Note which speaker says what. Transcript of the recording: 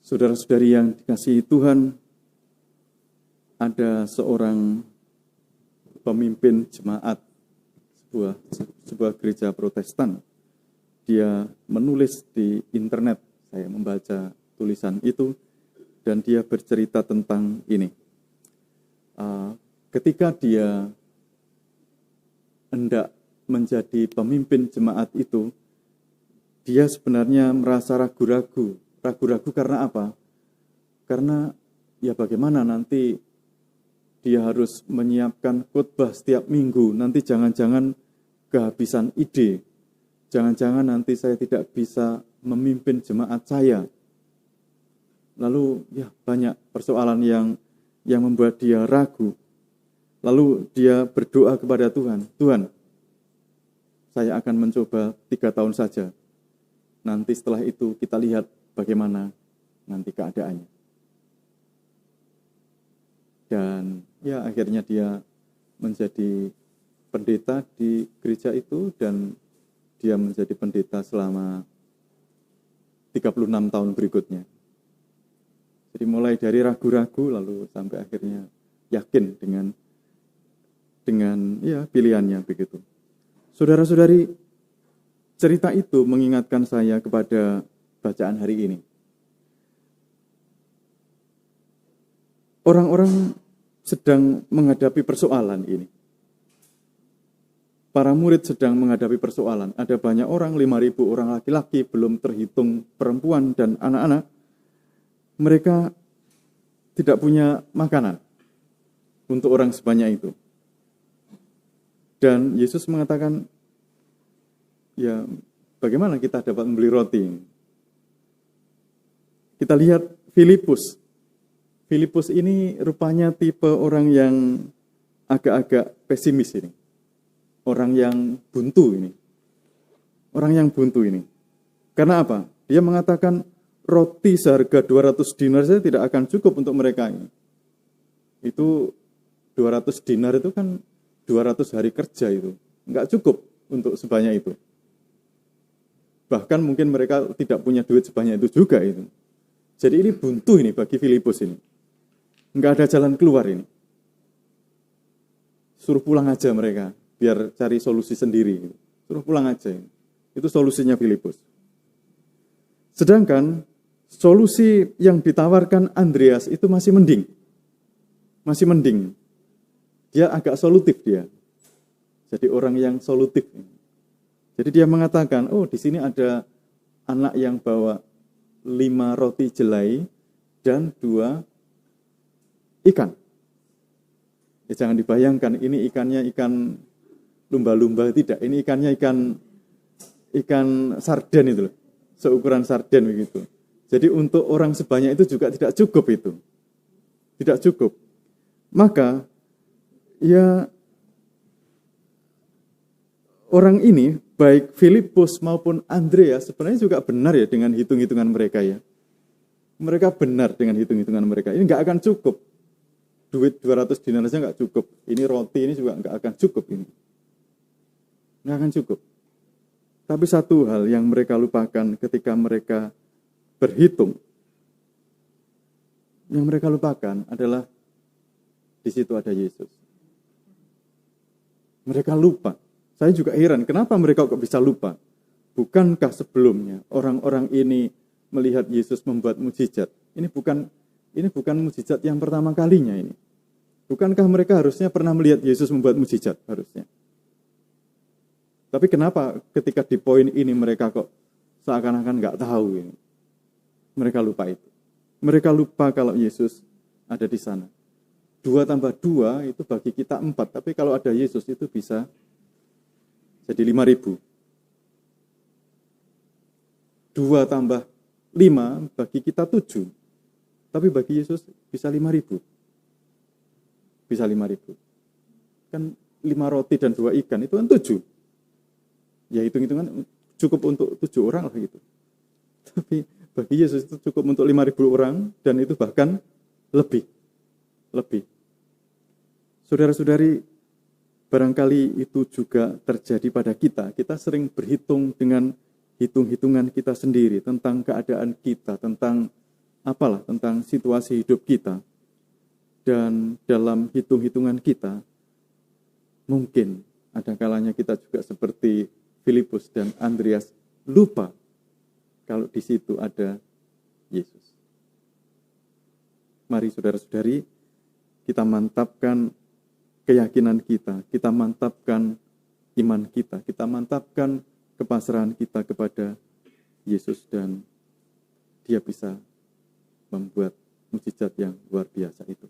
Speaker 1: Saudara-saudari yang dikasihi Tuhan, ada seorang pemimpin jemaat sebuah gereja Protestan. Dia menulis di internet, saya membaca tulisan itu, dan dia bercerita tentang ini. Ketika dia hendak menjadi pemimpin jemaat itu, dia sebenarnya merasa ragu-ragu. Ragu-ragu karena apa? Karena ya bagaimana nanti dia harus menyiapkan khotbah setiap minggu. Nanti jangan-jangan kehabisan ide. Jangan-jangan nanti saya tidak bisa memimpin jemaat saya. Lalu ya banyak persoalan yang membuat dia ragu. Lalu dia berdoa kepada Tuhan. Tuhan, saya akan mencoba 3 tahun saja. Nanti setelah itu kita lihat bagaimana nanti keadaannya. Dan ya akhirnya dia menjadi pendeta di gereja itu dan dia menjadi pendeta selama 36 tahun berikutnya. Jadi mulai dari ragu-ragu lalu sampai akhirnya yakin dengan ya pilihannya begitu. Saudara-saudari, cerita itu mengingatkan saya kepada bacaan hari ini. Orang-orang sedang menghadapi persoalan ini. Para murid sedang menghadapi persoalan. Ada banyak orang, 5.000 orang laki-laki, belum terhitung perempuan dan anak-anak. Mereka tidak punya makanan untuk orang sebanyak itu. Dan Yesus mengatakan, ya bagaimana kita dapat membeli roti? Kita lihat Filipus. Filipus ini rupanya tipe orang yang agak-agak pesimis ini. Orang yang buntu ini. Orang yang buntu ini. Karena apa? Dia mengatakan roti seharga 200 dinar saja tidak akan cukup untuk mereka ini. Itu 200 dinar itu kan 200 hari kerja itu. Enggak cukup untuk sebanyak itu. Bahkan mungkin mereka tidak punya duit sebanyak itu juga itu. Jadi ini buntu ini bagi Filipus ini. Enggak ada jalan keluar ini. Suruh pulang aja mereka, biar cari solusi sendiri. Suruh pulang aja. Itu solusinya Filipus. Sedangkan solusi yang ditawarkan Andreas itu masih mending. Masih mending. Dia agak solutif dia. Jadi orang yang solutif. Jadi dia mengatakan, oh di sini ada anak yang bawa 5 roti jelai dan 2 ikan. Ya jangan dibayangkan ini ikannya ikan lumba-lumba, tidak. Ini ikannya ikan sarden itu loh. Seukuran sarden begitu. Jadi untuk orang sebanyak itu juga tidak cukup itu. Tidak cukup. Maka ya orang ini baik Filipus maupun Andreas sebenarnya juga benar ya dengan hitung-hitungan mereka ya. Mereka benar dengan hitung-hitungan mereka. Ini nggak akan cukup. Duit 200 dinar saja nggak cukup. Ini roti ini juga nggak akan cukup ini. Nggak akan cukup. Tapi satu hal yang mereka lupakan ketika mereka berhitung. Yang mereka lupakan adalah di situ ada Yesus. Mereka lupa. Saya juga heran, kenapa mereka kok bisa lupa? Bukankah sebelumnya orang-orang ini melihat Yesus membuat mukjizat? Ini bukan mukjizat yang pertama kalinya ini. Bukankah mereka harusnya pernah melihat Yesus membuat mukjizat? Harusnya. Tapi kenapa ketika di poin ini mereka kok seakan-akan nggak tahu ini? Mereka lupa itu. Mereka lupa kalau Yesus ada di sana. 2 tambah 2 itu bagi kita 4. Tapi kalau ada Yesus itu bisa jadi 5.000. 2 tambah 5 bagi kita 7. Tapi bagi Yesus bisa 5.000. Bisa 5.000. Kan 5 roti dan 2 ikan itu kan 7. Ya hitung-hitungan cukup untuk 7 orang lah gitu. Tapi bagi Yesus itu cukup untuk 5.000 orang dan itu bahkan lebih. Saudara-saudari, barangkali itu juga terjadi pada kita. Kita sering berhitung dengan hitung-hitungan kita sendiri tentang keadaan kita, tentang apalah tentang situasi hidup kita, dan dalam hitung-hitungan kita, mungkin ada kalanya kita juga seperti Filipus dan Andreas lupa kalau di situ ada Yesus. Mari saudara-saudari, kita mantapkan keyakinan kita mantapkan iman kita mantapkan kepasrahan kita kepada Yesus, dan Dia bisa membuat mukjizat yang luar biasa itu.